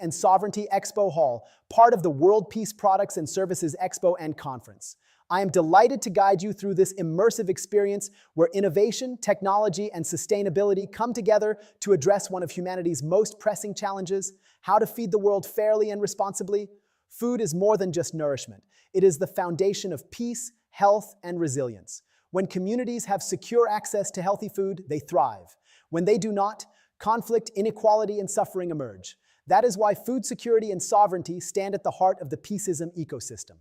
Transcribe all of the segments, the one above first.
and Sovereignty Expo Hall, part of the World Peace Products and Services Expo and Conference. I am delighted to guide you through this immersive experience where innovation, technology, and sustainability come together to address one of humanity's most pressing challenges: how to feed the world fairly and responsibly. Food is more than just nourishment. It is the foundation of peace, health, and resilience. When communities have secure access to healthy food, they thrive. When they do not, conflict, inequality, and suffering emerge. That is why food security and sovereignty stand at the heart of the Peaceism ecosystem.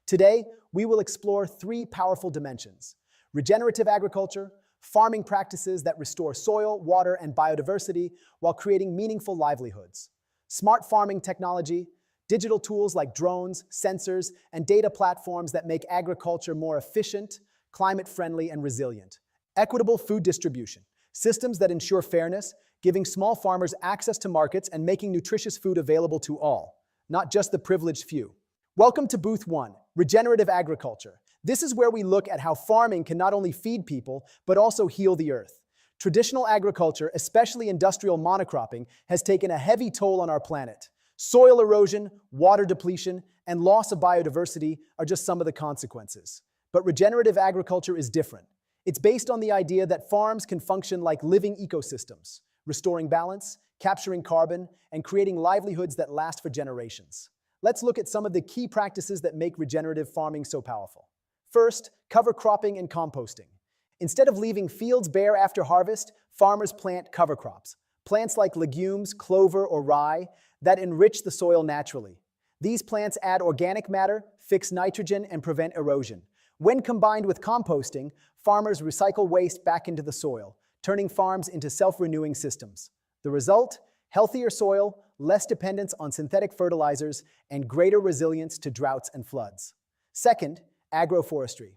Today, we will explore three powerful dimensions: regenerative agriculture, farming practices that restore soil, water, and biodiversity while creating meaningful livelihoods; smart farming technology, digital tools like drones, sensors, and data platforms that make agriculture more efficient, climate-friendly, and resilient; equitable food distribution, systems that ensure fairness, giving small farmers access to markets and making nutritious food available to all, not just the privileged few. Welcome to Booth 1, Regenerative Agriculture. This is where we look at how farming can not only feed people, but also heal the earth. Traditional agriculture, especially industrial monocropping, has taken a heavy toll on our planet. Soil erosion, water depletion, and loss of biodiversity are just some of the consequences. But regenerative agriculture is different. It's based on the idea that farms can function like living ecosystems, restoring balance, capturing carbon, and creating livelihoods that last for generations. Let's look at some of the key practices that make regenerative farming so powerful. First, cover cropping and composting. Instead of leaving fields bare after harvest, farmers plant cover crops, plants like legumes, clover, or rye, that enrich the soil naturally. These plants add organic matter, fix nitrogen, and prevent erosion. When combined with composting, farmers recycle waste back into the soil, turning farms into self-renewing systems. The result? Healthier soil, less dependence on synthetic fertilizers, and greater resilience to droughts and floods. Second, agroforestry.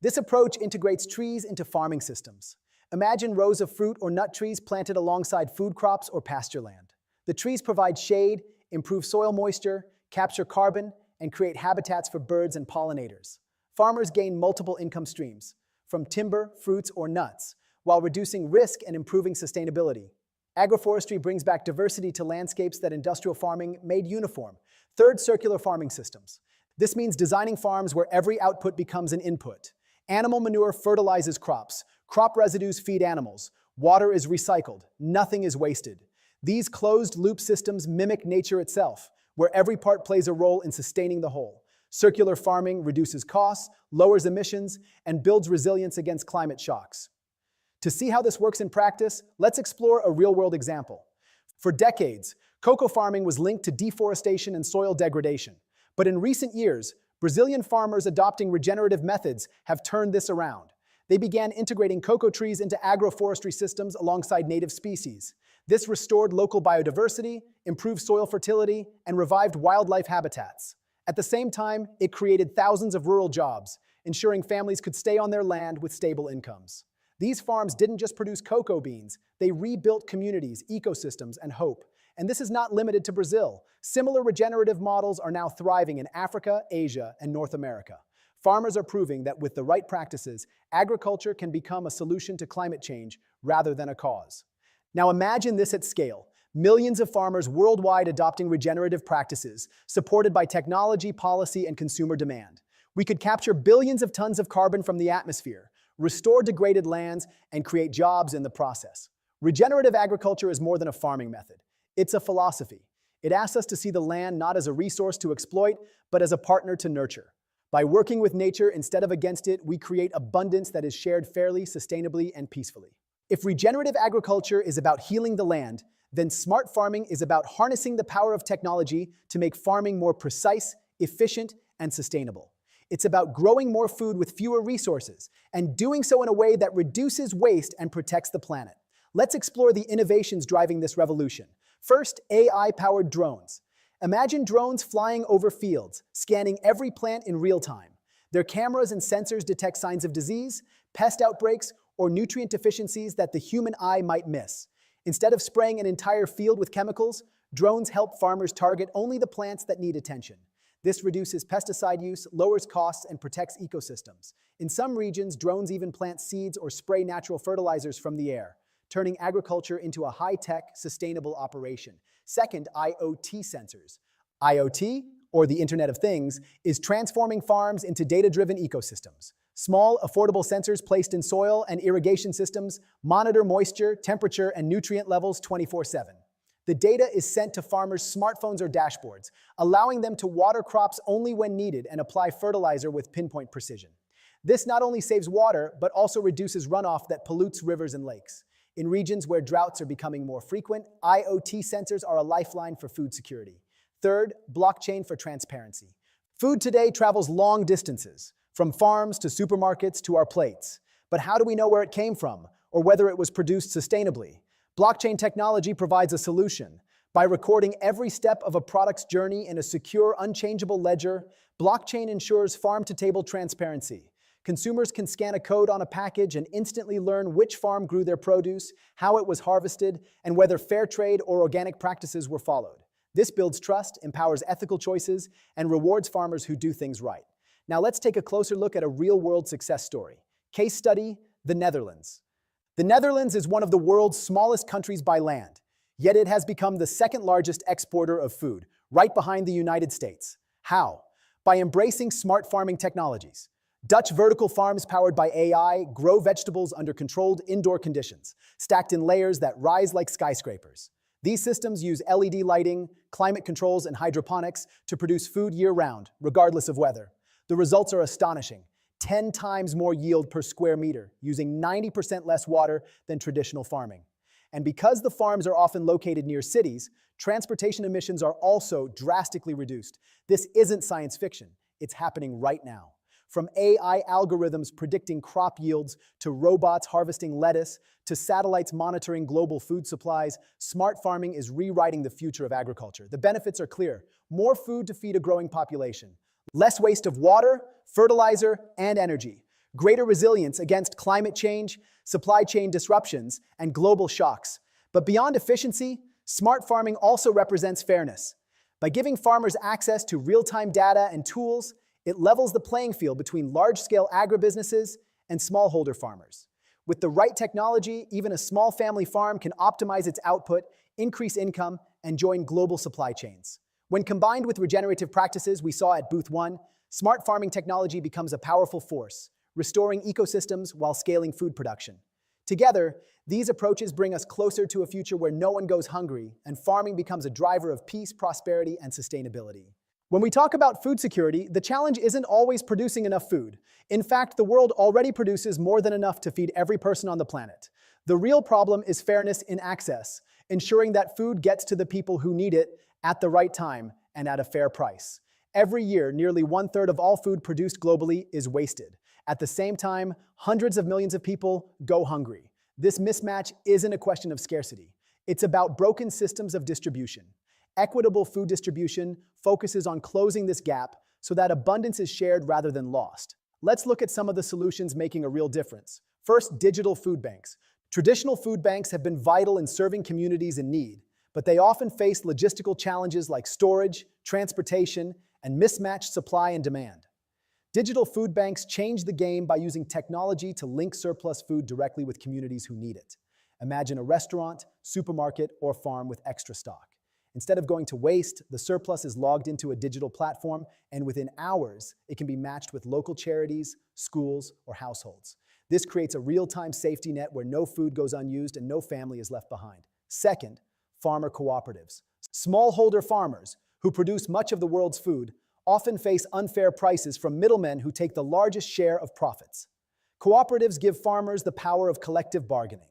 This approach integrates trees into farming systems. Imagine rows of fruit or nut trees planted alongside food crops or pasture land. The trees provide shade, improve soil moisture, capture carbon, and create habitats for birds and pollinators. Farmers gain multiple income streams, from timber, fruits, or nuts, while reducing risk and improving sustainability. Agroforestry brings back diversity to landscapes that industrial farming made uniform. Third, circular farming systems. This means designing farms where every output becomes an input. Animal manure fertilizes crops. Crop residues feed animals. Water is recycled. Nothing is wasted. These closed-loop systems mimic nature itself, where every part plays a role in sustaining the whole. Circular farming reduces costs, lowers emissions, and builds resilience against climate shocks. To see how this works in practice, let's explore a real-world example. For decades, cocoa farming was linked to deforestation and soil degradation. But in recent years, Brazilian farmers adopting regenerative methods have turned this around. They began integrating cocoa trees into agroforestry systems alongside native species. This restored local biodiversity, improved soil fertility, and revived wildlife habitats. At the same time, it created thousands of rural jobs, ensuring families could stay on their land with stable incomes. These farms didn't just produce cocoa beans, they rebuilt communities, ecosystems, and hope. And this is not limited to Brazil. Similar regenerative models are now thriving in Africa, Asia, and North America. Farmers are proving that with the right practices, agriculture can become a solution to climate change rather than a cause. Now imagine this at scale. Millions of farmers worldwide adopting regenerative practices, supported by technology, policy, and consumer demand. We could capture billions of tons of carbon from the atmosphere, restore degraded lands, and create jobs in the process. Regenerative agriculture is more than a farming method. It's a philosophy. It asks us to see the land not as a resource to exploit, but as a partner to nurture. By working with nature instead of against it, we create abundance that is shared fairly, sustainably, and peacefully. If regenerative agriculture is about healing the land, then smart farming is about harnessing the power of technology to make farming more precise, efficient, and sustainable. It's about growing more food with fewer resources, and doing so in a way that reduces waste and protects the planet. Let's explore the innovations driving this revolution. First, AI-powered drones. Imagine drones flying over fields, scanning every plant in real time. Their cameras and sensors detect signs of disease, pest outbreaks, or nutrient deficiencies that the human eye might miss. Instead of spraying an entire field with chemicals, drones help farmers target only the plants that need attention. This reduces pesticide use, lowers costs, and protects ecosystems. In some regions, drones even plant seeds or spray natural fertilizers from the air, turning agriculture into a high-tech, sustainable operation. Second, IoT sensors. IoT, or the Internet of Things, is transforming farms into data-driven ecosystems. Small, affordable sensors placed in soil and irrigation systems monitor moisture, temperature, and nutrient levels 24/7. The data is sent to farmers' smartphones or dashboards, allowing them to water crops only when needed and apply fertilizer with pinpoint precision. This not only saves water, but also reduces runoff that pollutes rivers and lakes. In regions where droughts are becoming more frequent, IoT sensors are a lifeline for food security. Third, blockchain for transparency. Food today travels long distances, from farms to supermarkets to our plates. But how do we know where it came from, or whether it was produced sustainably? Blockchain technology provides a solution. By recording every step of a product's journey in a secure, unchangeable ledger, blockchain ensures farm-to-table transparency. Consumers can scan a code on a package and instantly learn which farm grew their produce, how it was harvested, and whether fair trade or organic practices were followed. This builds trust, empowers ethical choices, and rewards farmers who do things right. Now let's take a closer look at a real-world success story. Case study, the Netherlands. The Netherlands is one of the world's smallest countries by land, yet it has become the second largest exporter of food, right behind the United States. How? By embracing smart farming technologies. Dutch vertical farms powered by AI grow vegetables under controlled indoor conditions, stacked in layers that rise like skyscrapers. These systems use LED lighting, climate controls, and hydroponics to produce food year-round, regardless of weather. The results are astonishing. 10 times more yield per square meter, using 90% less water than traditional farming. And because the farms are often located near cities, transportation emissions are also drastically reduced. This isn't science fiction. It's happening right now. From AI algorithms predicting crop yields, to robots harvesting lettuce, to satellites monitoring global food supplies, smart farming is rewriting the future of agriculture. The benefits are clear. More food to feed a growing population. Less waste of water, fertilizer, and energy. Greater resilience against climate change, supply chain disruptions, and global shocks. But beyond efficiency, smart farming also represents fairness. By giving farmers access to real-time data and tools, it levels the playing field between large-scale agribusinesses and smallholder farmers. With the right technology, even a small family farm can optimize its output, increase income, and join global supply chains. When combined with regenerative practices we saw at Booth 1, smart farming technology becomes a powerful force, restoring ecosystems while scaling food production. Together, these approaches bring us closer to a future where no one goes hungry and farming becomes a driver of peace, prosperity, and sustainability. When we talk about food security, the challenge isn't always producing enough food. In fact, the world already produces more than enough to feed every person on the planet. The real problem is fairness in access, ensuring that food gets to the people who need it at the right time and at a fair price. Every year, nearly 1/3 of all food produced globally is wasted. At the same time, hundreds of millions of people go hungry. This mismatch isn't a question of scarcity. It's about broken systems of distribution. Equitable food distribution focuses on closing this gap so that abundance is shared rather than lost. Let's look at some of the solutions making a real difference. First, digital food banks. Traditional food banks have been vital in serving communities in need, but they often face logistical challenges like storage, transportation, and mismatched supply and demand. Digital food banks change the game by using technology to link surplus food directly with communities who need it. Imagine a restaurant, supermarket, or farm with extra stock. Instead of going to waste, the surplus is logged into a digital platform, and within hours, it can be matched with local charities, schools, or households. This creates a real-time safety net where no food goes unused and no family is left behind. Second, farmer cooperatives. Smallholder farmers, who produce much of the world's food, often face unfair prices from middlemen who take the largest share of profits. Cooperatives give farmers the power of collective bargaining.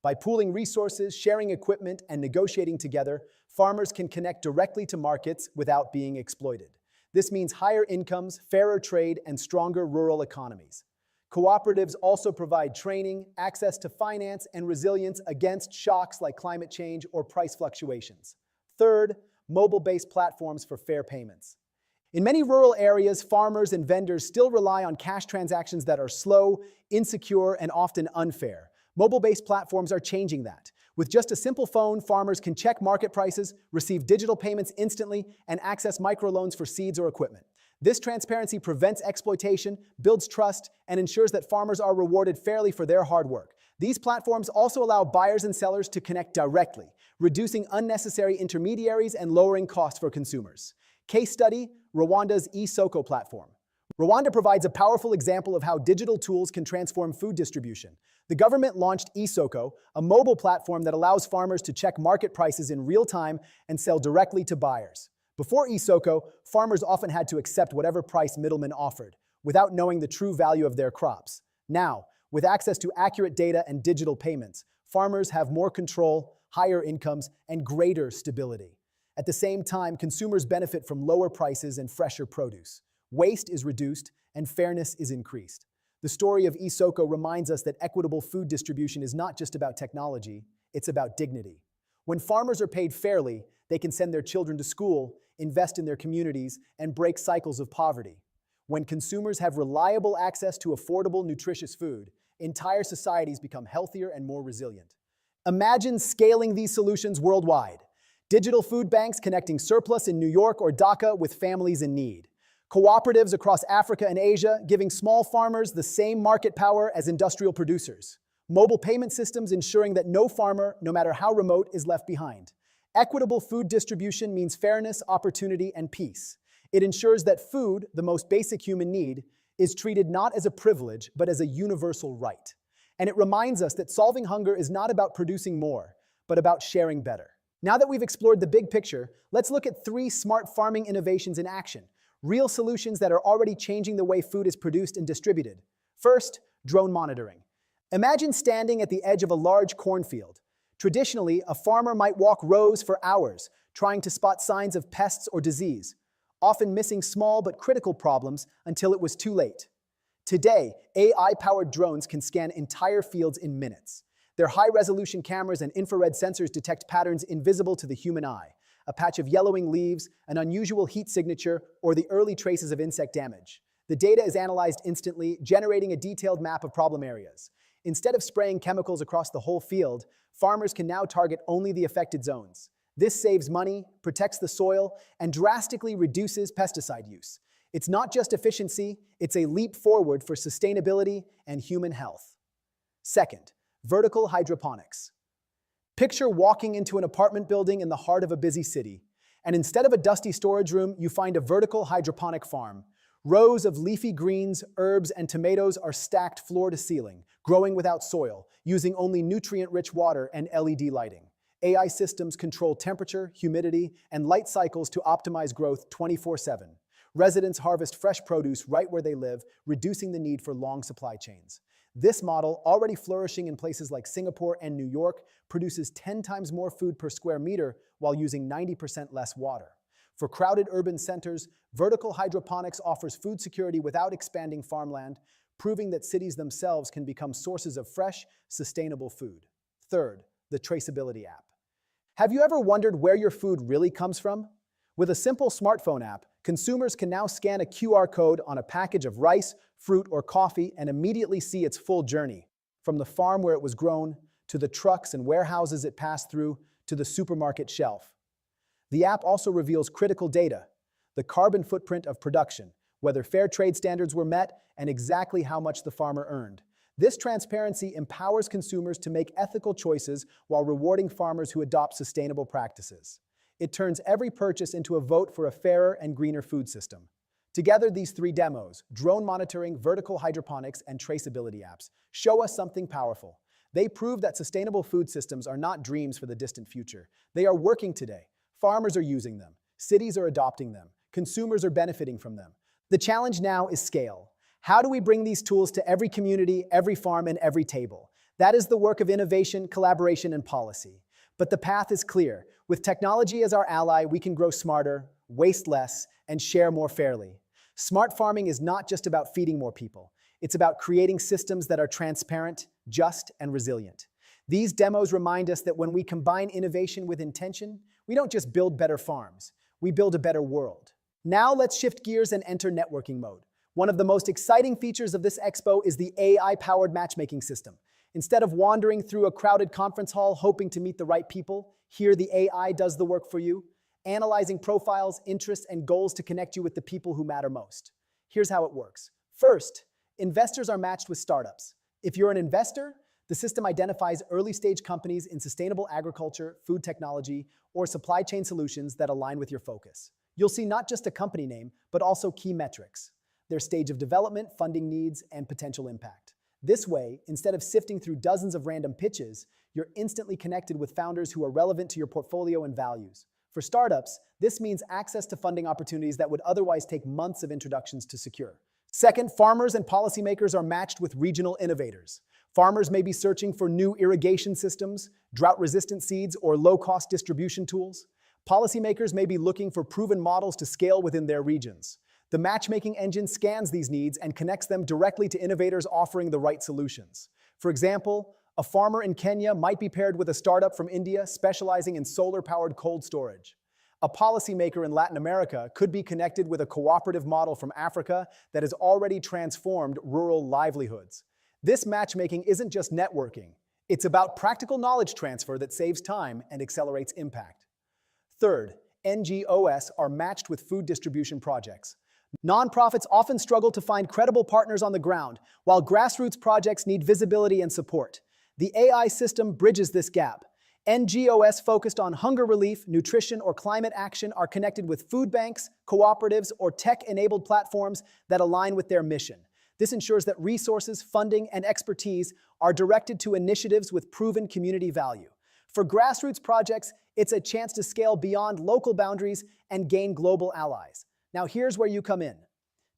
By pooling resources, sharing equipment, and negotiating together, farmers can connect directly to markets without being exploited. This means higher incomes, fairer trade, and stronger rural economies. Cooperatives also provide training, access to finance, and resilience against shocks like climate change or price fluctuations. Third, mobile-based platforms for fair payments. In many rural areas, farmers and vendors still rely on cash transactions that are slow, insecure, and often unfair. Mobile-based platforms are changing that. With just a simple phone, farmers can check market prices, receive digital payments instantly, and access microloans for seeds or equipment. This transparency prevents exploitation, builds trust, and ensures that farmers are rewarded fairly for their hard work. These platforms also allow buyers and sellers to connect directly, reducing unnecessary intermediaries and lowering costs for consumers. Case study, Rwanda's ESOCO platform. Rwanda provides a powerful example of how digital tools can transform food distribution. The government launched ESOCO, a mobile platform that allows farmers to check market prices in real time and sell directly to buyers. Before ESOCO, farmers often had to accept whatever price middlemen offered, without knowing the true value of their crops. Now, with access to accurate data and digital payments, farmers have more control, higher incomes, and greater stability. At the same time, consumers benefit from lower prices and fresher produce. Waste is reduced, and fairness is increased. The story of ESOCO reminds us that equitable food distribution is not just about technology, it's about dignity. When farmers are paid fairly, they can send their children to school, invest in their communities, and break cycles of poverty. When consumers have reliable access to affordable, nutritious food, entire societies become healthier and more resilient. Imagine scaling these solutions worldwide. Digital food banks connecting surplus in New York or Dhaka with families in need. Cooperatives across Africa and Asia giving small farmers the same market power as industrial producers. Mobile payment systems ensuring that no farmer, no matter how remote, is left behind. Equitable food distribution means fairness, opportunity, and peace. It ensures that food, the most basic human need, is treated not as a privilege, but as a universal right. And it reminds us that solving hunger is not about producing more, but about sharing better. Now that we've explored the big picture, let's look at 3 smart farming innovations in action. Real solutions that are already changing the way food is produced and distributed. First, drone monitoring. Imagine standing at the edge of a large cornfield. Traditionally, a farmer might walk rows for hours, trying to spot signs of pests or disease, often missing small but critical problems until it was too late. Today, AI-powered drones can scan entire fields in minutes. Their high-resolution cameras and infrared sensors detect patterns invisible to the human eye. A patch of yellowing leaves, an unusual heat signature, or the early traces of insect damage. The data is analyzed instantly, generating a detailed map of problem areas. Instead of spraying chemicals across the whole field, farmers can now target only the affected zones. This saves money, protects the soil, and drastically reduces pesticide use. It's not just efficiency, it's a leap forward for sustainability and human health. Second, vertical hydroponics. Picture walking into an apartment building in the heart of a busy city, and instead of a dusty storage room, you find a vertical hydroponic farm. Rows of leafy greens, herbs, and tomatoes are stacked floor to ceiling, growing without soil, using only nutrient-rich water and LED lighting. AI systems control temperature, humidity, and light cycles to optimize growth 24/7. Residents harvest fresh produce right where they live, reducing the need for long supply chains. This model, already flourishing in places like Singapore and New York, produces 10 times more food per square meter while using 90% less water. For crowded urban centers, vertical hydroponics offers food security without expanding farmland, proving that cities themselves can become sources of fresh, sustainable food. Third, the traceability app. Have you ever wondered where your food really comes from? With a simple smartphone app, consumers can now scan a QR code on a package of rice, fruit, or coffee and immediately see its full journey, from the farm where it was grown, to the trucks and warehouses it passed through, to the supermarket shelf. The app also reveals critical data, the carbon footprint of production, whether fair trade standards were met, and exactly how much the farmer earned. This transparency empowers consumers to make ethical choices while rewarding farmers who adopt sustainable practices. It turns every purchase into a vote for a fairer and greener food system. Together, these 3 demos, drone monitoring, vertical hydroponics, and traceability apps, show us something powerful. They prove that sustainable food systems are not dreams for the distant future. They are working today. Farmers are using them. Cities are adopting them. Consumers are benefiting from them. The challenge now is scale. How do we bring these tools to every community, every farm, and every table? That is the work of innovation, collaboration, and policy. But the path is clear. With technology as our ally, we can grow smarter, waste less, and share more fairly. Smart farming is not just about feeding more people. It's about creating systems that are transparent, just, and resilient. These demos remind us that when we combine innovation with intention, we don't just build better farms, we build a better world. Now let's shift gears and enter networking mode. One of the most exciting features of this expo is the AI-powered matchmaking system. Instead of wandering through a crowded conference hall hoping to meet the right people, here the AI does the work for you, analyzing profiles, interests, and goals to connect you with the people who matter most. Here's how it works. First, investors are matched with startups. If you're an investor, The system identifies early-stage companies in sustainable agriculture, food technology, or supply chain solutions that align with your focus. You'll see not just a company name, but also key metrics, their stage of development, funding needs, and potential impact. This way, instead of sifting through dozens of random pitches, you're instantly connected with founders who are relevant to your portfolio and values. For startups, this means access to funding opportunities that would otherwise take months of introductions to secure. Second, farmers and policymakers are matched with regional innovators. Farmers may be searching for new irrigation systems, drought-resistant seeds, or low-cost distribution tools. Policymakers may be looking for proven models to scale within their regions. The matchmaking engine scans these needs and connects them directly to innovators offering the right solutions. For example, a farmer in Kenya might be paired with a startup from India specializing in solar-powered cold storage. A policymaker in Latin America could be connected with a cooperative model from Africa that has already transformed rural livelihoods. This matchmaking isn't just networking. It's about practical knowledge transfer that saves time and accelerates impact. Third, NGOs are matched with food distribution projects. Nonprofits often struggle to find credible partners on the ground, while grassroots projects need visibility and support. The AI system bridges this gap. NGOs focused on hunger relief, nutrition, or climate action are connected with food banks, cooperatives, or tech-enabled platforms that align with their mission. This ensures that resources, funding, and expertise are directed to initiatives with proven community value. For grassroots projects, it's a chance to scale beyond local boundaries and gain global allies. Now here's where you come in.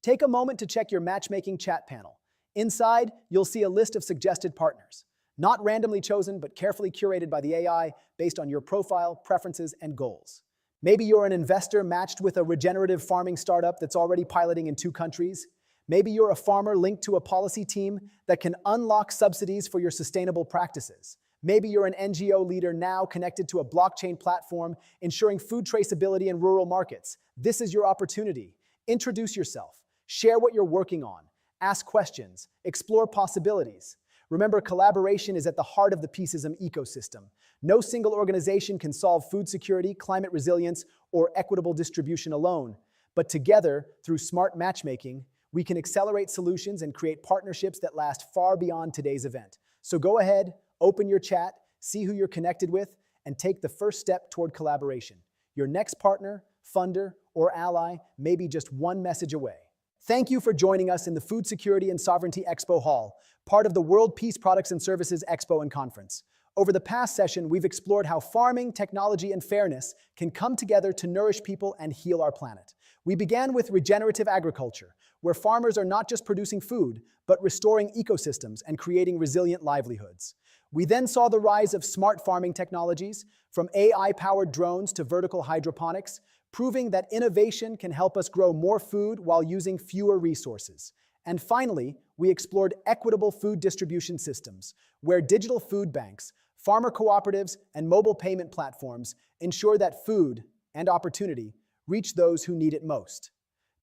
Take a moment to check your matchmaking chat panel. Inside, you'll see a list of suggested partners. Not randomly chosen, but carefully curated by the AI based on your profile, preferences, and goals. Maybe you're an investor matched with a regenerative farming startup that's already piloting in 2 countries. Maybe you're a farmer linked to a policy team that can unlock subsidies for your sustainable practices. Maybe you're an NGO leader now connected to a blockchain platform ensuring food traceability in rural markets. This is your opportunity. Introduce yourself. Share what you're working on. Ask questions. Explore possibilities. Remember, collaboration is at the heart of the Peaceism ecosystem. No single organization can solve food security, climate resilience, or equitable distribution alone. But together, through smart matchmaking, we can accelerate solutions and create partnerships that last far beyond today's event. So go ahead, open your chat, see who you're connected with, and take the first step toward collaboration. Your next partner, funder, or ally may be just one message away. Thank you for joining us in the Food Security and Sovereignty Expo Hall, part of the World Peace Products and Services Expo and Conference. Over the past session, we've explored how farming, technology, and fairness can come together to nourish people and heal our planet. We began with regenerative agriculture, where farmers are not just producing food, but restoring ecosystems and creating resilient livelihoods. We then saw the rise of smart farming technologies, from AI-powered drones to vertical hydroponics, proving that innovation can help us grow more food while using fewer resources. And finally, we explored equitable food distribution systems, where digital food banks, farmer cooperatives, and mobile payment platforms ensure that food and opportunity reach those who need it most.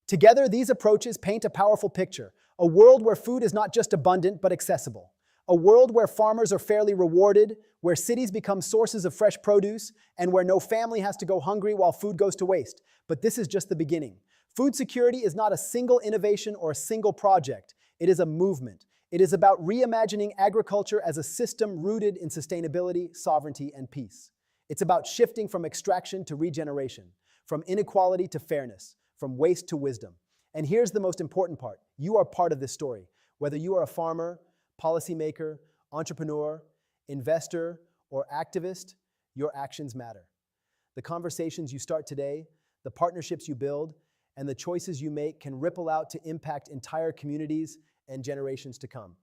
Together, these approaches paint a powerful picture, a world where food is not just abundant but accessible, a world where farmers are fairly rewarded, where cities become sources of fresh produce, and where no family has to go hungry while food goes to waste. But this is just the beginning. Food security is not a single innovation or a single project. It is a movement. It is about reimagining agriculture as a system rooted in sustainability, sovereignty, and peace. It's about shifting from extraction to regeneration, from inequality to fairness, from waste to wisdom. And here's the most important part. You are part of this story. Whether you are a farmer, policymaker, entrepreneur, investor, or activist, your actions matter. The conversations you start today, the partnerships you build, and the choices you make can ripple out to impact entire communities and generations to come.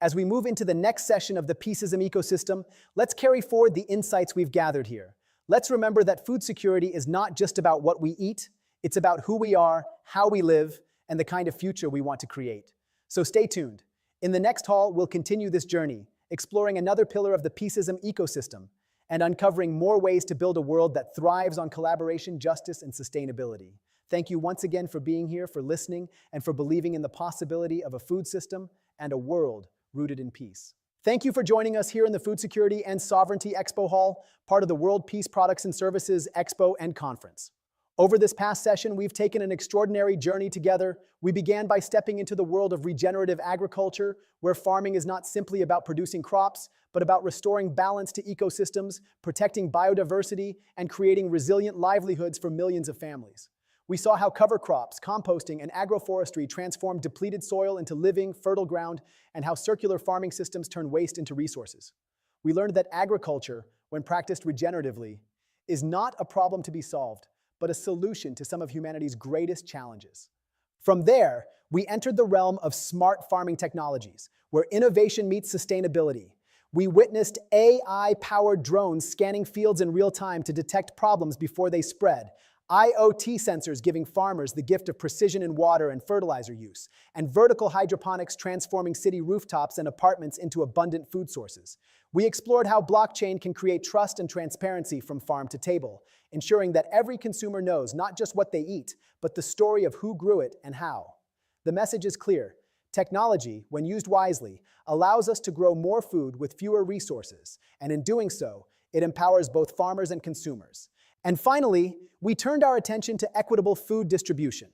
As we move into the next session of the Peaceism Ecosystem, let's carry forward the insights we've gathered here. Let's remember that food security is not just about what we eat, it's about who we are, how we live, and the kind of future we want to create. So stay tuned. In the next hall, we'll continue this journey, exploring another pillar of the Peaceism ecosystem and uncovering more ways to build a world that thrives on collaboration, justice, and sustainability. Thank you once again for being here, for listening, and for believing in the possibility of a food system and a world rooted in peace. Thank you for joining us here in the Food Security and Sovereignty Expo Hall, part of the World Peace Products and Services Expo and Conference. Over this past session, we've taken an extraordinary journey together. We began by stepping into the world of regenerative agriculture, where farming is not simply about producing crops, but about restoring balance to ecosystems, protecting biodiversity, and creating resilient livelihoods for millions of families. We saw how cover crops, composting, and agroforestry transform depleted soil into living, fertile ground, and how circular farming systems turn waste into resources. We learned that agriculture, when practiced regeneratively, is not a problem to be solved, but a solution to some of humanity's greatest challenges. From there, we entered the realm of smart farming technologies, where innovation meets sustainability. We witnessed AI-powered drones scanning fields in real time to detect problems before they spread, IoT sensors giving farmers the gift of precision in water and fertilizer use, and vertical hydroponics transforming city rooftops and apartments into abundant food sources. We explored how blockchain can create trust and transparency from farm to table, ensuring that every consumer knows not just what they eat, but the story of who grew it and how. The message is clear. Technology, when used wisely, allows us to grow more food with fewer resources, and in doing so, it empowers both farmers and consumers. And finally, we turned our attention to equitable food distribution,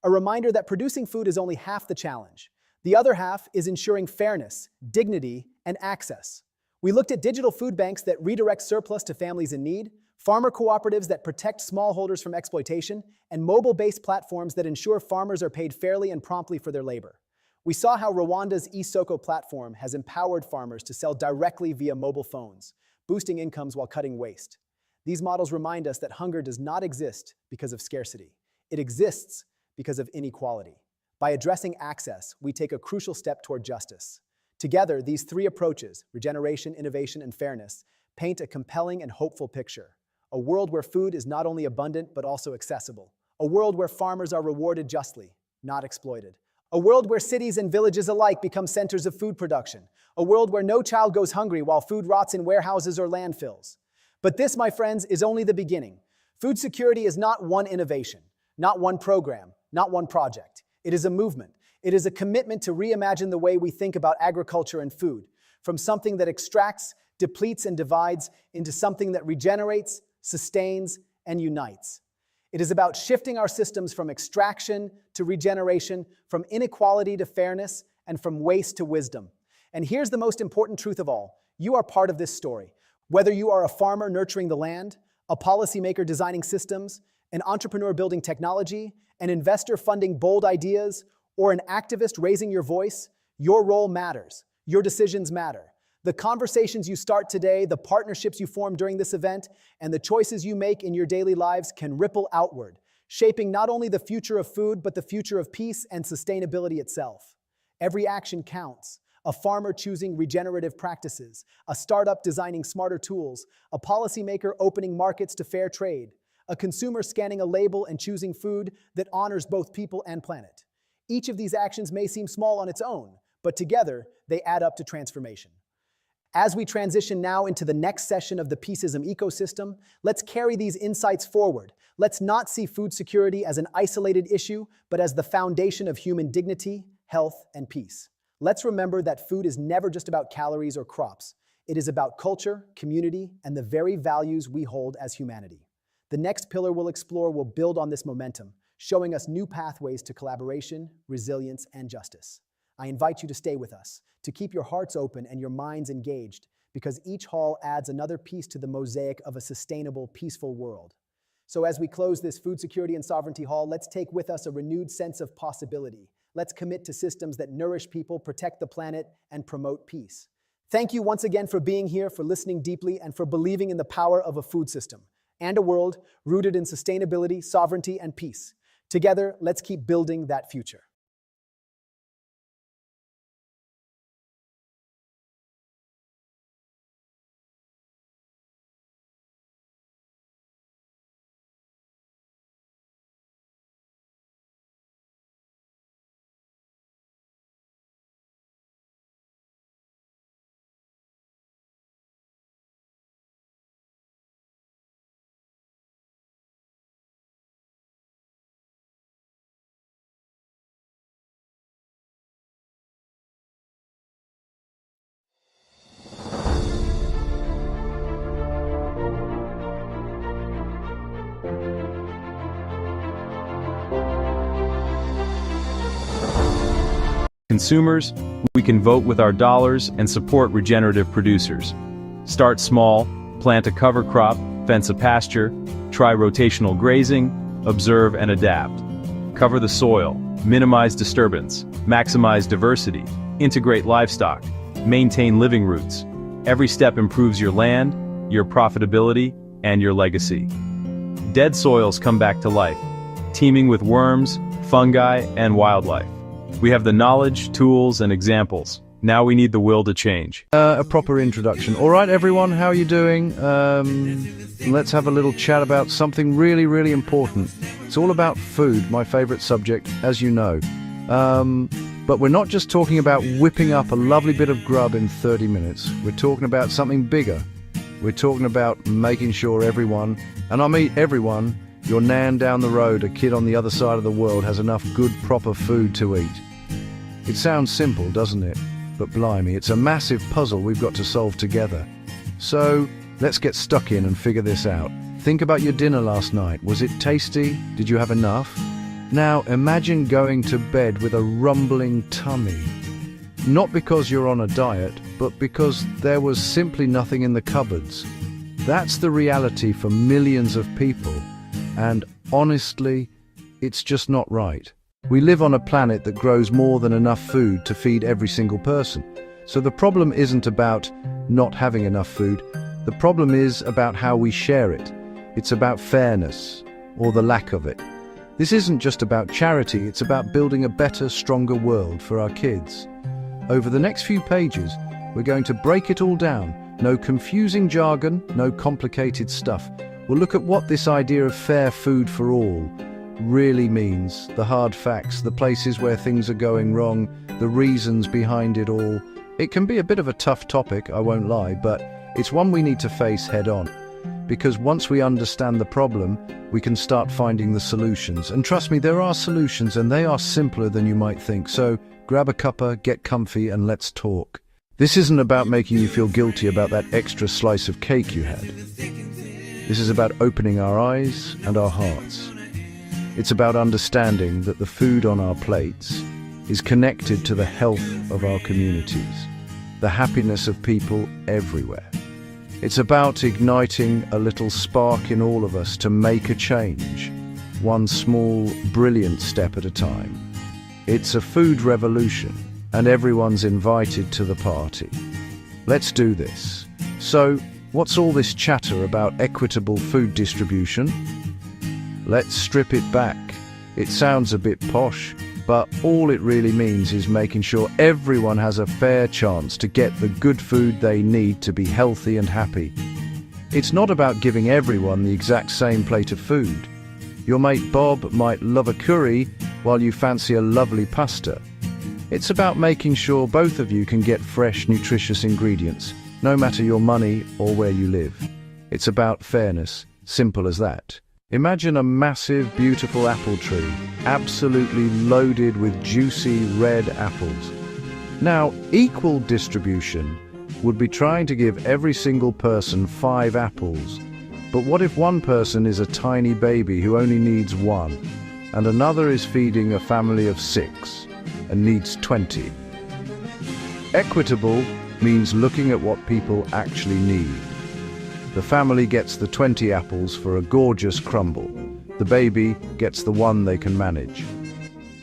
a reminder that producing food is only half the challenge. The other half is ensuring fairness, dignity, and access. We looked at digital food banks that redirect surplus to families in need, farmer cooperatives that protect smallholders from exploitation, and mobile-based platforms that ensure farmers are paid fairly and promptly for their labor. We saw how Rwanda's eSoko platform has empowered farmers to sell directly via mobile phones, boosting incomes while cutting waste. These models remind us that hunger does not exist because of scarcity. It exists because of inequality. By addressing access, we take a crucial step toward justice. Together, these three approaches, regeneration, innovation, and fairness, paint a compelling and hopeful picture. A world where food is not only abundant, but also accessible. A world where farmers are rewarded justly, not exploited. A world where cities and villages alike become centers of food production. A world where no child goes hungry while food rots in warehouses or landfills. But this, my friends, is only the beginning. Food security is not one innovation, not one program, not one project. It is a movement. It is a commitment to reimagine the way we think about agriculture and food, from something that extracts, depletes, and divides into something that regenerates, sustains, and unites. It is about shifting our systems from extraction to regeneration, from inequality to fairness, and from waste to wisdom. And here's the most important truth of all. You are part of this story. Whether you are a farmer nurturing the land, a policymaker designing systems, an entrepreneur building technology, an investor funding bold ideas, or an activist raising your voice, your role matters. Your decisions matter. The conversations you start today, the partnerships you form during this event, and the choices you make in your daily lives can ripple outward, shaping not only the future of food, but the future of peace and sustainability itself. Every action counts. A farmer choosing regenerative practices, a startup designing smarter tools, a policymaker opening markets to fair trade, a consumer scanning a label and choosing food that honors both people and planet. Each of these actions may seem small on its own, but together they add up to transformation. As we transition now into the next session of the Peaceism Ecosystem, let's carry these insights forward. Let's not see food security as an isolated issue, but as the foundation of human dignity, health, and peace. Let's remember that food is never just about calories or crops. It is about culture, community, and the very values we hold as humanity. The next pillar we'll explore will build on this momentum, showing us new pathways to collaboration, resilience, and justice. I invite you to stay with us, to keep your hearts open and your minds engaged, because each hall adds another piece to the mosaic of a sustainable, peaceful world. So as we close this Food Security and Sovereignty Hall, let's take with us a renewed sense of possibility. Let's commit to systems that nourish people, protect the planet, and promote peace. Thank you once again for being here, for listening deeply, and for believing in the power of a food system and a world rooted in sustainability, sovereignty, and peace. Together, let's keep building that future. Consumers, we can vote with our dollars and support regenerative producers. Start small, plant a cover crop, fence a pasture, try rotational grazing, observe and adapt. Cover the soil, minimize disturbance, maximize diversity, integrate livestock, maintain living routes. Every step improves your land, your profitability, and your legacy. Dead soils come back to life, teeming with worms, fungi, and wildlife. We have the knowledge, tools, and examples. Now we need the will to change. A proper introduction. All right, everyone, how are you doing? Let's have a little chat about something really, really important. It's all about food, my favorite subject, as you know. But we're not just talking about whipping up a lovely bit of grub in 30 minutes. We're talking about something bigger. We're talking about making sure everyone, and I mean everyone, your nan down the road, a kid on the other side of the world, has enough good, proper food to eat. It sounds simple, doesn't it? But blimey, it's a massive puzzle we've got to solve together. So, let's get stuck in and figure this out. Think about your dinner last night. Was it tasty? Did you have enough? Now, imagine going to bed with a rumbling tummy. Not because you're on a diet, but because there was simply nothing in the cupboards. That's the reality for millions of people. And honestly, it's just not right. We live on a planet that grows more than enough food to feed every single person. So the problem isn't about not having enough food. The problem is about how we share it. It's about fairness, or the lack of it. This isn't just about charity, it's about building a better, stronger world for our kids. Over the next few pages, we're going to break it all down. No confusing jargon, no complicated stuff. We'll look at what this idea of fair food for all really means, the hard facts, the places where things are going wrong, the reasons behind it all. It can be a bit of a tough topic, I won't lie, but it's one we need to face head on. Because once we understand the problem, we can start finding the solutions. And trust me, there are solutions, and they are simpler than you might think. So grab a cuppa, get comfy, and let's talk. This isn't about making you feel guilty about that extra slice of cake you had. This is about opening our eyes and our hearts. It's about understanding that the food on our plates is connected to the health of our communities, the happiness of people everywhere. It's about igniting a little spark in all of us to make a change, one small, brilliant step at a time. It's a food revolution, and everyone's invited to the party. Let's do this. So, what's all this chatter about equitable food distribution? Let's strip it back. It sounds a bit posh, but all it really means is making sure everyone has a fair chance to get the good food they need to be healthy and happy. It's not about giving everyone the exact same plate of food. Your mate Bob might love a curry while you fancy a lovely pasta. It's about making sure both of you can get fresh, nutritious ingredients, no matter your money or where you live. It's about fairness, simple as that. Imagine a massive, beautiful apple tree, absolutely loaded with juicy red apples. Now, equal distribution would be trying to give every single person 5 apples. But what if one person is a tiny baby who only needs 1, and another is feeding a family of 6 and needs 20? Equitable means looking at what people actually need. The family gets the 20 apples for a gorgeous crumble. The baby gets the 1 they can manage.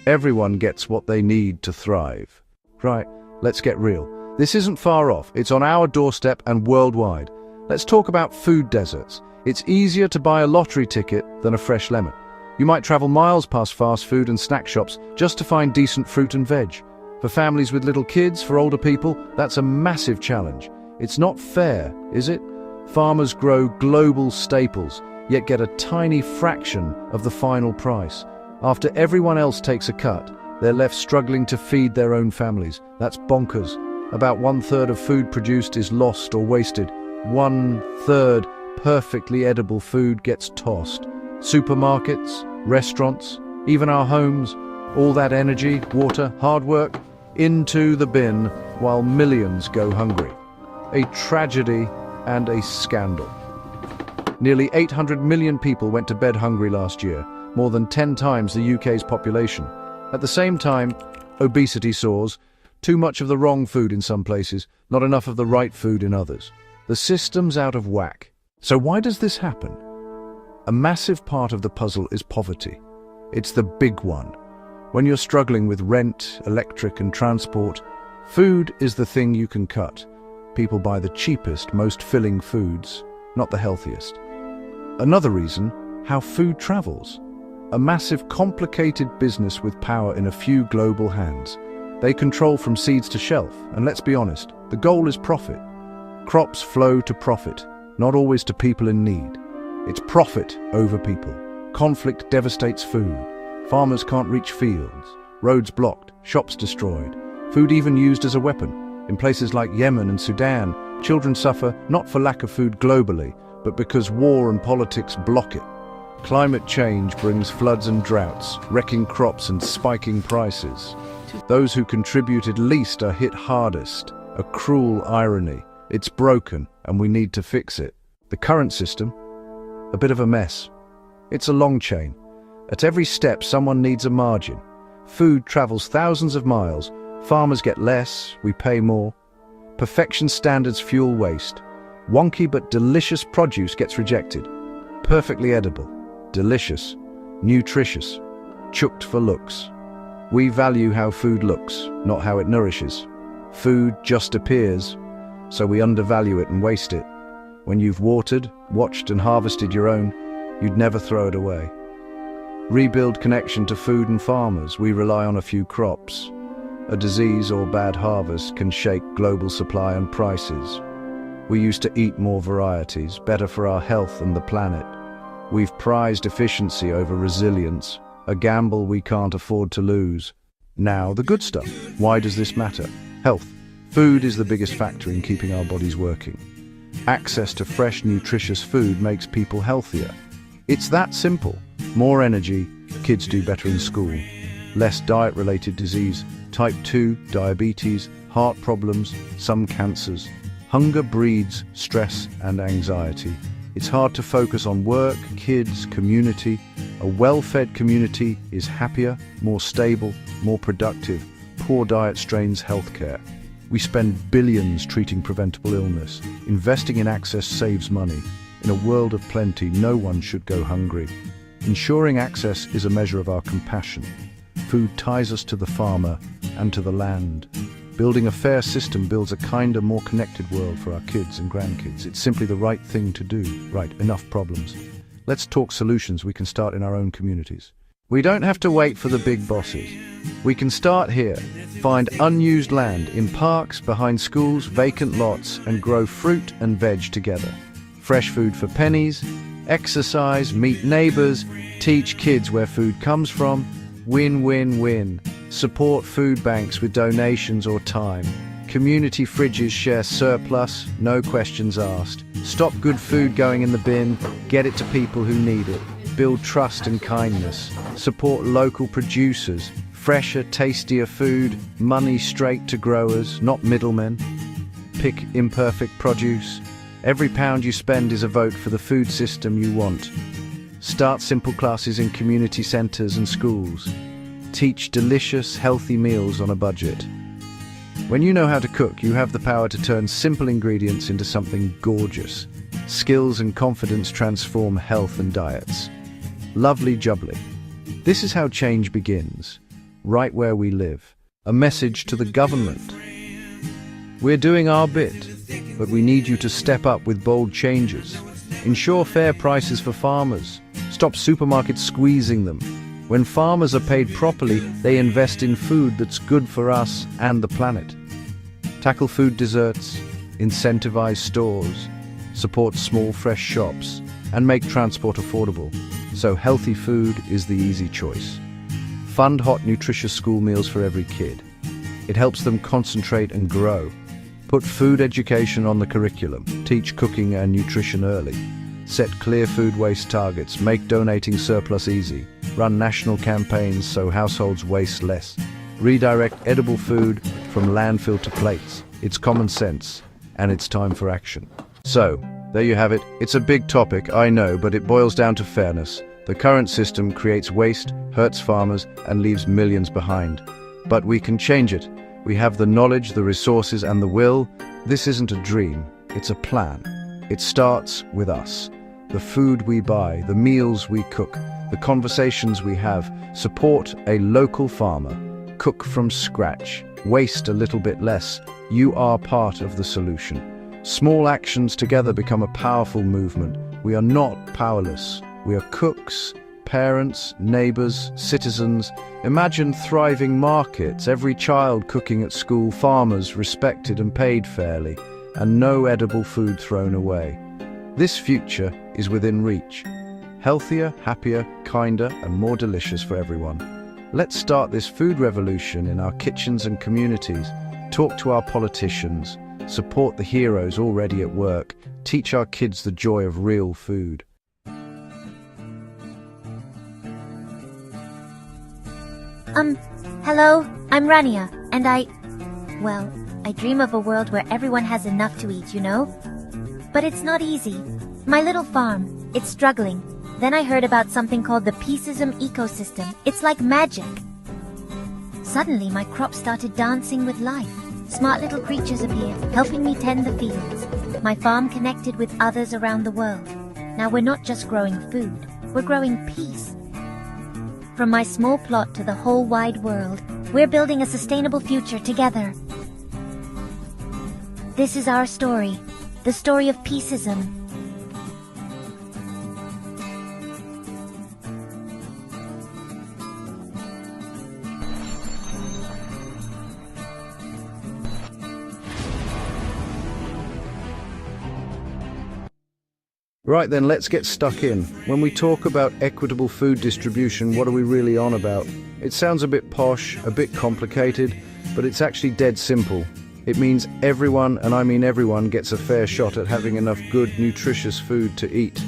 Everyone gets what they need to thrive. Right, let's get real. This isn't far off. It's on our doorstep and worldwide. Let's talk about food deserts. It's easier to buy a lottery ticket than a fresh lemon. You might travel miles past fast food and snack shops just to find decent fruit and veg. For families with little kids, for older people, that's a massive challenge. It's not fair, is it? Farmers grow global staples, yet get a tiny fraction of the final price. After everyone else takes a cut, they're left struggling to feed their own families. That's bonkers. About 1/3 of food produced is lost or wasted. 1/3 perfectly edible food gets tossed. Supermarkets, restaurants, even our homes, all that energy, water, hard work, into the bin while millions go hungry. A tragedy and a scandal. Nearly 800 million people went to bed hungry last year. more than 10 times the UK's population. At the same time, obesity soars. Too much of the wrong food in some places, not enough of the right food in others. The system's out of whack. So why does this happen? A massive part of the puzzle is poverty. It's the big one. When you're struggling with rent, electric, and transport, food is the thing you can cut. People buy the cheapest, most filling foods, not the healthiest. Another reason, how food travels. A massive, complicated business with power in a few global hands. They control from seeds to shelf, and let's be honest, the goal is profit. Crops flow to profit, not always to people in need. It's profit over people. Conflict devastates food. Farmers can't reach fields. Roads blocked, shops destroyed. Food even used as a weapon. In places like Yemen and Sudan, children suffer not for lack of food globally, but because war and politics block it. Climate change brings floods and droughts, wrecking crops and spiking prices. Those who contributed least are hit hardest. A cruel irony. It's broken, and we need to fix it. The current system? A bit of a mess. It's a long chain. At every step, someone needs a margin. Food travels thousands of miles. Farmers get less, we pay more. Perfection standards fuel waste. Wonky but delicious produce gets rejected. Perfectly edible, delicious, nutritious, chucked for looks. We value how food looks, not how it nourishes. Food just appears, so we undervalue it and waste it. When you've watered, watched and harvested your own, you'd never throw it away. Rebuild connection to food and farmers. We rely on a few crops. A disease or bad harvest can shake global supply and prices. We used to eat more varieties, better for our health and the planet. We've prized efficiency over resilience, a gamble we can't afford to lose. Now, the good stuff. Why does this matter? Health. Food is the biggest factor in keeping our bodies working. Access to fresh, nutritious food makes people healthier. It's that simple. More energy, kids do better in school. Less diet-related disease, type 2, diabetes, heart problems, some cancers. Hunger breeds stress and anxiety. It's hard to focus on work, kids, community. A well-fed community is happier, more stable, more productive. Poor diet strains healthcare. We spend billions treating preventable illness. Investing in access saves money. In a world of plenty, no one should go hungry. Ensuring access is a measure of our compassion. Food ties us to the farmer and to the land. Building a fair system builds a kinder, more connected world for our kids and grandkids. It's simply the right thing to do. Right, enough problems. Let's talk solutions we can start in our own communities. We don't have to wait for the big bosses. We can start here. Find unused land in parks, behind schools, vacant lots, and grow fruit and veg together. Fresh food for pennies, exercise, meet neighbors, teach kids where food comes from. Win, win, win. Support food banks with donations or time. Community fridges share surplus, no questions asked. Stop good food going in the bin, get it to people who need it. Build trust and kindness. Support local producers. Fresher, tastier food, money straight to growers, not middlemen. Pick imperfect produce. Every pound you spend is a vote for the food system you want. Start simple classes in community centres and schools. Teach delicious, healthy meals on a budget. When you know how to cook, you have the power to turn simple ingredients into something gorgeous. Skills and confidence transform health and diets. Lovely jubbly. This is how change begins, right where we live. A message to the government. We're doing our bit, but we need you to step up with bold changes. Ensure fair prices for farmers. Stop supermarkets squeezing them. When farmers are paid properly, they invest in food that's good for us and the planet. Tackle food deserts, incentivize stores, support small fresh shops, and make transport affordable, so healthy food is the easy choice. Fund hot, nutritious school meals for every kid. It helps them concentrate and grow. Put food education on the curriculum. Teach cooking and nutrition early. Set clear food waste targets. Make donating surplus easy. Run national campaigns so households waste less. Redirect edible food from landfill to plates. It's common sense, and it's time for action. So, there you have it. It's a big topic, I know, but it boils down to fairness. The current system creates waste, hurts farmers, and leaves millions behind. But we can change it. We have the knowledge, the resources, and the will. This isn't a dream, it's a plan. It starts with us. The food we buy, the meals we cook, the conversations we have. Support a local farmer. Cook from scratch. Waste a little bit less. You are part of the solution. Small actions together become a powerful movement. We are not powerless. We are cooks, parents, neighbors, citizens. Imagine thriving markets, every child cooking at school, farmers respected and paid fairly, and no edible food thrown away. This future is within reach. Healthier, happier, kinder, and more delicious for everyone. Let's start this food revolution in our kitchens and communities. Talk to our politicians. Support the heroes already at work. Teach our kids the joy of real food. Hello, I'm Rania, and I dream of a world where everyone has enough to eat, you know? But it's not easy. My little farm, it's struggling. Then I heard about something called the Peaceism Ecosystem. It's like magic. Suddenly, my crops started dancing with life. Smart little creatures appeared, helping me tend the fields. My farm connected with others around the world. Now we're not just growing food, we're growing peace. From my small plot to the whole wide world, we're building a sustainable future together. This is our story, the story of Peaceism. Right then, let's get stuck in. When we talk about equitable food distribution, what are we really on about? It sounds a bit posh, a bit complicated, but it's actually dead simple. It means everyone, and I mean everyone, gets a fair shot at having enough good, nutritious food to eat.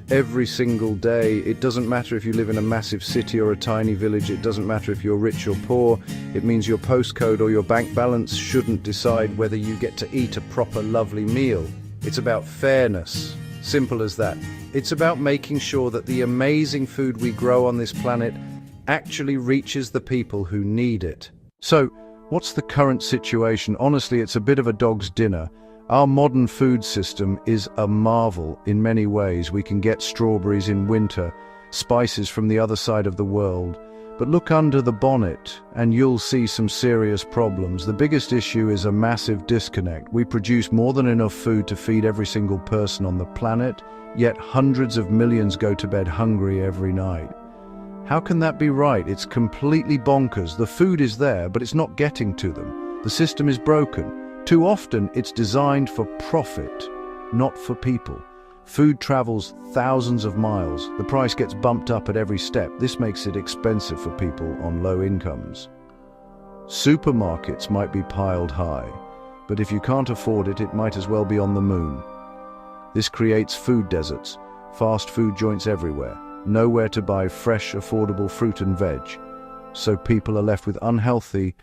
Every single day. It doesn't matter if you live in a massive city or a tiny village. It doesn't matter if you're rich or poor. It means your postcode or your bank balance shouldn't decide whether you get to eat a proper, lovely meal. It's about fairness. Simple as that. It's about making sure that the amazing food we grow on this planet actually reaches the people who need it. So, what's the current situation? Honestly, it's a bit of a dog's dinner. Our modern food system is a marvel in many ways. We can get strawberries in winter, spices from the other side of the world. But look under the bonnet and you'll see some serious problems. The biggest issue is a massive disconnect. We produce more than enough food to feed every single person on the planet, yet hundreds of millions go to bed hungry every night. How can that be right? It's completely bonkers. The food is there, but it's not getting to them. The system is broken. Too often, it's designed for profit, not for people. Food travels thousands of miles. The price gets bumped up at every step. This makes it expensive for people on low incomes. Supermarkets might be piled high, but if you can't afford it, it might as well be on the moon. This creates food deserts, fast food joints everywhere, nowhere to buy fresh, affordable fruit and veg. So people are left with unhealthy,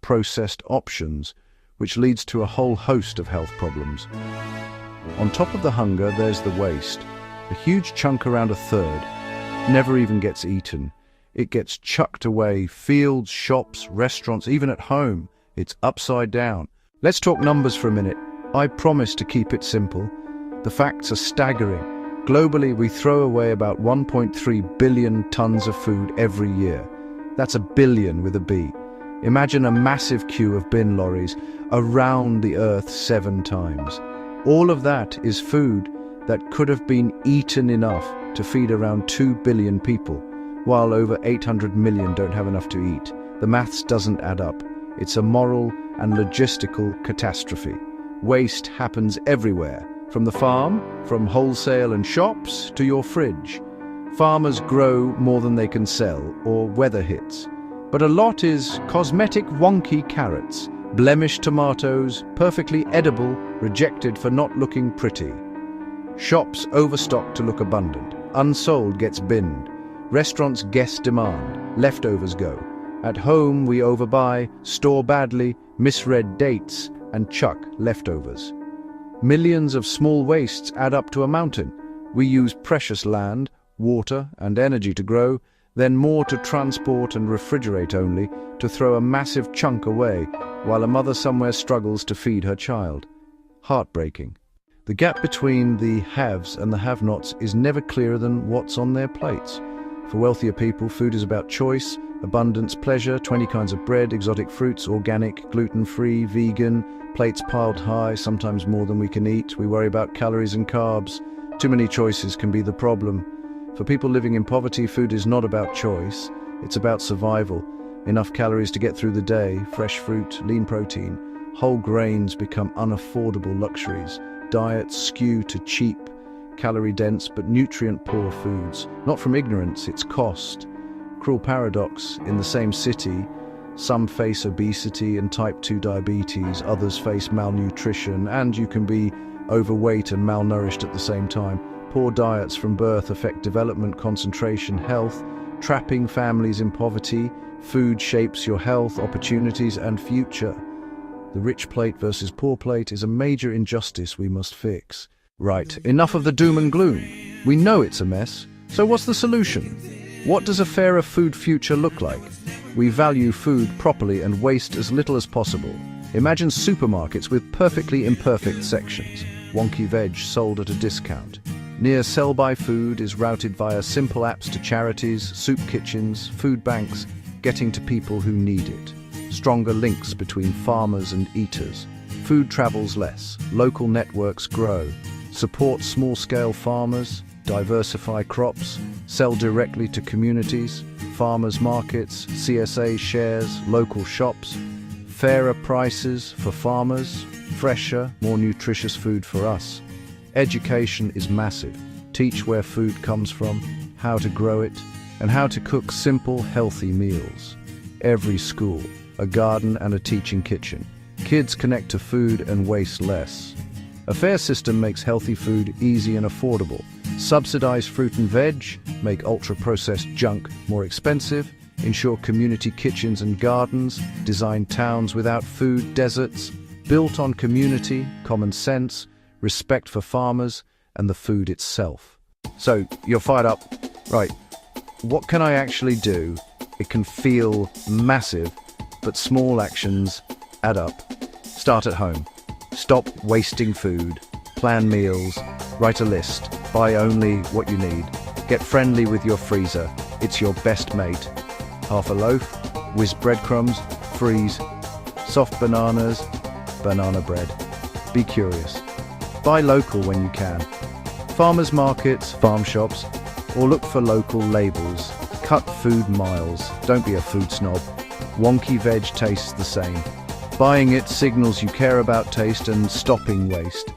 processed options, which leads to a whole host of health problems. On top of the hunger, there's the waste. A huge chunk, around a third, never even gets eaten. It gets chucked away, fields, shops, restaurants, even at home. It's upside down. Let's talk numbers for a minute. I promise to keep it simple. The facts are staggering. Globally, we throw away about 1.3 billion tons of food every year. That's a billion with a B. Imagine a massive queue of bin lorries around the earth 7 times. All of that is food that could have been eaten enough to feed around 2 billion people, while over 800 million don't have enough to eat. The maths doesn't add up. It's a moral and logistical catastrophe. Waste happens everywhere, from the farm, from wholesale and shops, to your fridge. Farmers grow more than they can sell, or weather hits. But a lot is cosmetic wonky carrots, blemished tomatoes, perfectly edible, rejected for not looking pretty. Shops overstock to look abundant. Unsold gets binned. Restaurants guess demand. Leftovers go. At home we overbuy, store badly, misread dates, and chuck leftovers. Millions of small wastes add up to a mountain. We use precious land, water, and energy to grow, then more to transport and refrigerate only to throw a massive chunk away, while a mother somewhere struggles to feed her child. Heartbreaking. The gap between the haves and the have-nots is never clearer than what's on their plates. For wealthier people, food is about choice, abundance, pleasure, 20 kinds of bread, exotic fruits, organic, gluten-free, vegan, plates piled high, sometimes more than we can eat. We worry about calories and carbs. Too many choices can be the problem. For people living in poverty, food is not about choice, it's about survival. Enough calories to get through the day, fresh fruit, lean protein. Whole grains become unaffordable luxuries. Diets skew to cheap, calorie-dense but nutrient-poor foods. Not from ignorance, it's cost. Cruel paradox, in the same city, some face obesity and type 2 diabetes, others face malnutrition, and you can be overweight and malnourished at the same time. Poor diets from birth affect development, concentration, health, trapping families in poverty. Food shapes your health, opportunities, and future. The rich plate versus poor plate is a major injustice we must fix. Right, enough of the doom and gloom. We know it's a mess, so what's the solution? What does a fairer food future look like? We value food properly and waste as little as possible. Imagine supermarkets with perfectly imperfect sections. Wonky veg sold at a discount. Near sell-by food is routed via simple apps to charities, soup kitchens, food banks, getting to people who need it. Stronger links between farmers and eaters. Food travels less, local networks grow. Support small-scale farmers, diversify crops, sell directly to communities, farmers markets, CSA shares, local shops, fairer prices for farmers, fresher, more nutritious food for us. Education is massive. Teach where food comes from, how to grow it, and how to cook simple, healthy meals. Every school, a garden and a teaching kitchen. Kids connect to food and waste less. A fair system makes healthy food easy and affordable. Subsidize fruit and veg, make ultra-processed junk more expensive, ensure community kitchens and gardens, design towns without food deserts, built on community, common sense, respect for farmers, and the food itself. So, you're fired up. Right, what can I actually do? It can feel massive, but small actions add up. Start at home. Stop wasting food. Plan meals. Write a list. Buy only what you need. Get friendly with your freezer. It's your best mate. Half a loaf, whiz breadcrumbs, freeze. Soft bananas, banana bread. Be curious. Buy local when you can. Farmers markets, farm shops, or look for local labels. Cut food miles. Don't be a food snob. Wonky veg tastes the same. Buying it signals you care about taste and stopping waste.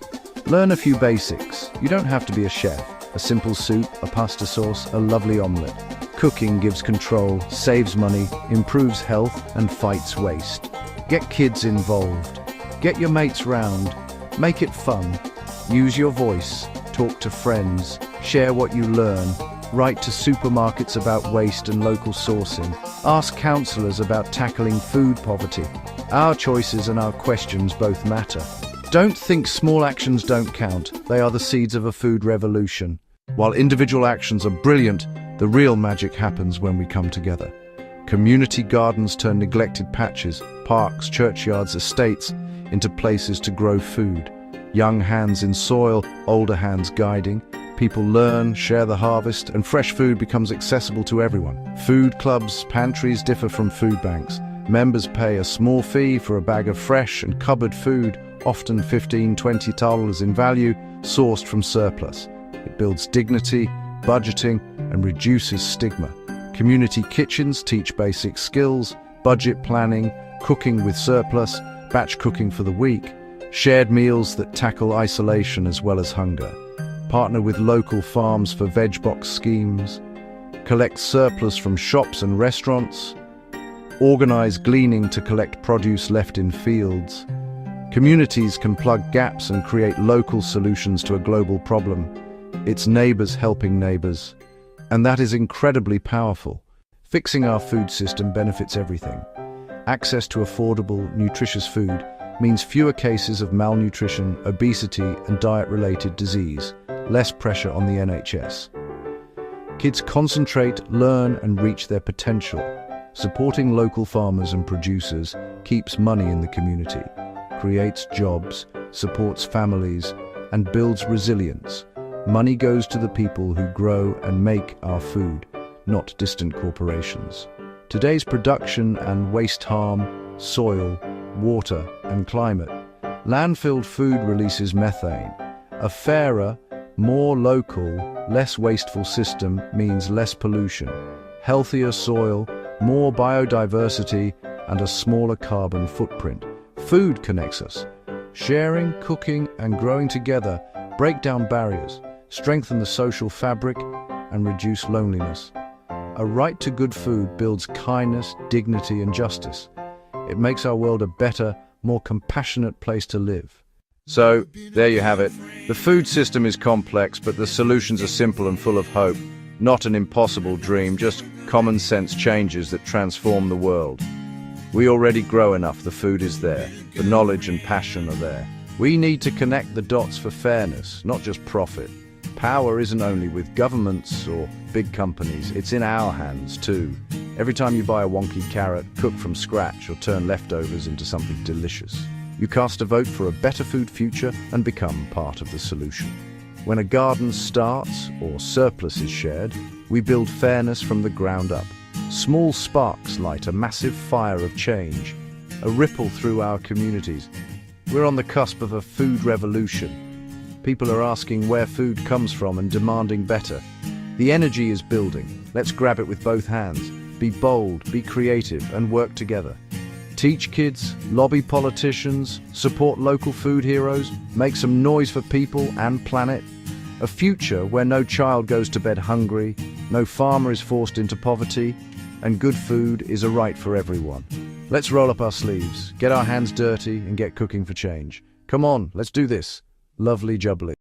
Learn a few basics. You don't have to be a chef. A simple soup, a pasta sauce, a lovely omelette. Cooking gives control, saves money, improves health, and fights waste. Get kids involved. Get your mates round. Make it fun. Use your voice. Talk to friends. Share what you learn. Write to supermarkets about waste and local sourcing. Ask counsellors about tackling food poverty. Our choices and our questions both matter. Don't think small actions don't count. They are the seeds of a food revolution. While individual actions are brilliant, the real magic happens when we come together. Community gardens turn neglected patches, parks, churchyards, estates into places to grow food. Young hands in soil, older hands guiding. People learn, share the harvest, and fresh food becomes accessible to everyone. Food clubs, pantries differ from food banks. Members pay a small fee for a bag of fresh and cupboard food, often $15–20 in value, sourced from surplus. It builds dignity, budgeting, and reduces stigma. Community kitchens teach basic skills, budget planning, cooking with surplus, batch cooking for the week, shared meals that tackle isolation as well as hunger. Partner with local farms for veg box schemes, collect surplus from shops and restaurants, organize gleaning to collect produce left in fields. Communities can plug gaps and create local solutions to a global problem. It's neighbors helping neighbors. And that is incredibly powerful. Fixing our food system benefits everything. Access to affordable, nutritious food means fewer cases of malnutrition, obesity, and diet-related disease. Less pressure on the NHS. Kids concentrate, learn, and reach their potential. Supporting local farmers and producers keeps money in the community, creates jobs, supports families, and builds resilience. Money goes to the people who grow and make our food, not distant corporations. Today's production and waste harm soil, water, and climate. Landfilled food releases methane. A fairer, more local, less wasteful system means less pollution, healthier soil, more biodiversity, and a smaller carbon footprint. Food connects us. Sharing, cooking, and growing together break down barriers, strengthen the social fabric, and reduce loneliness. A right to good food builds kindness, dignity, and justice. It makes our world a better, more compassionate place to live. So, there you have it. The food system is complex, but the solutions are simple and full of hope. Not an impossible dream, just common sense changes that transform the world. We already grow enough, the food is there. The knowledge and passion are there. We need to connect the dots for fairness, not just profit. Power isn't only with governments or big companies, it's in our hands too. Every time you buy a wonky carrot, cook from scratch, or turn leftovers into something delicious, you cast a vote for a better food future and become part of the solution. When a garden starts or surplus is shared, we build fairness from the ground up. Small sparks light a massive fire of change, a ripple through our communities. We're on the cusp of a food revolution. People are asking where food comes from and demanding better. The energy is building. Let's grab it with both hands. Be bold, be creative, and work together. Teach kids, lobby politicians, support local food heroes, make some noise for people and planet. A future where no child goes to bed hungry, no farmer is forced into poverty, and good food is a right for everyone. Let's roll up our sleeves, get our hands dirty, and get cooking for change. Come on, let's do this. Lovely jubbly.